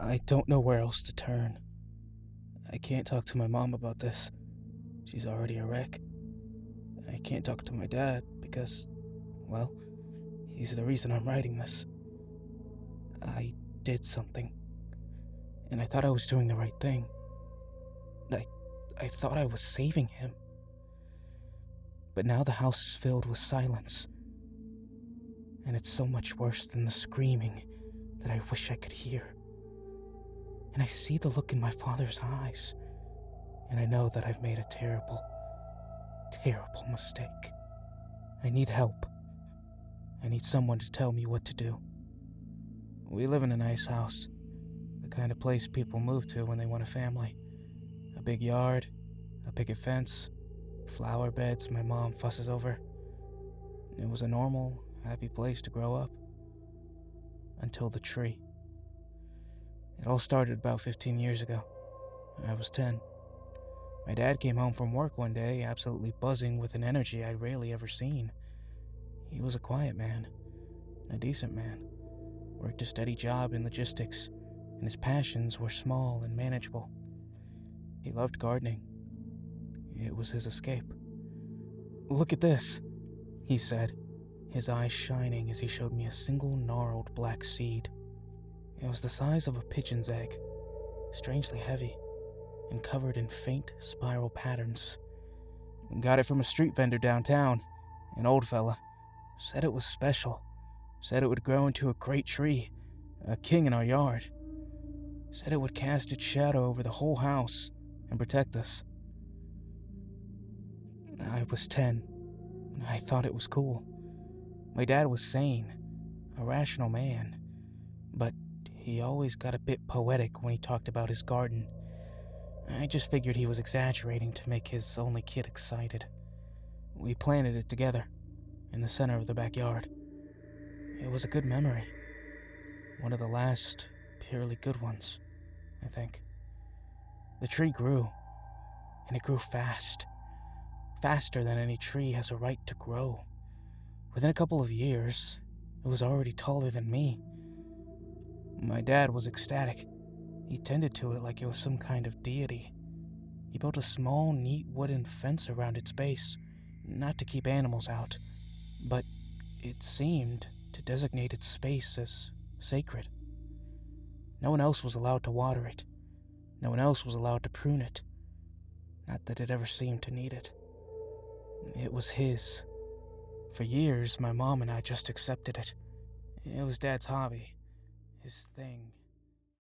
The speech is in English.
I don't know where else to turn. I can't talk to my mom about this. She's already a wreck. I can't talk to my dad because, well, he's the reason I'm writing this. I did something, and I thought I was doing the right thing. I, I thought I was saving him. But now the house is filled with silence, and it's so much worse than the screaming that I wish I could hear. And I see the look in my father's eyes, and I know that I've made a terrible, terrible mistake. I need help. I need someone to tell me what to do. We live in a nice house, the kind of place people move to when they want a family. A big yard, a picket fence, flower beds my mom fusses over. It was a normal, happy place to grow up. Until the tree. It all started about 15 years ago. I was 10. My dad came home from work one day, absolutely buzzing with an energy I'd rarely ever seen. He was a quiet man, a decent man, worked a steady job in logistics, and his passions were small and manageable. He loved gardening. It was his escape. "Look at this," he said, his eyes shining as he showed me a single gnarled black seed. It was the size of a pigeon's egg, strangely heavy, and covered in faint spiral patterns. Got it from a street vendor downtown, an old fella. Said it was special. Said it would grow into a great tree, a king in our yard. Said it would cast its shadow over the whole house and protect us. I was 10. I thought it was cool. My dad was sane, a rational man, but he always got a bit poetic when he talked about his garden. I just figured he was exaggerating to make his only kid excited. We planted it together, in the center of the backyard. It was a good memory. One of the last purely good ones, I think. The tree grew, and it grew fast. Faster than any tree has a right to grow. Within a couple of years, it was already taller than me. My dad was ecstatic. He tended to it like it was some kind of deity. He built a small, neat wooden fence around its base, not to keep animals out, but it seemed to designate its space as sacred. No one else was allowed to water it. No one else was allowed to prune it. Not that it ever seemed to need it. It was his. For years, my mom and I just accepted it. It was Dad's hobby, his thing.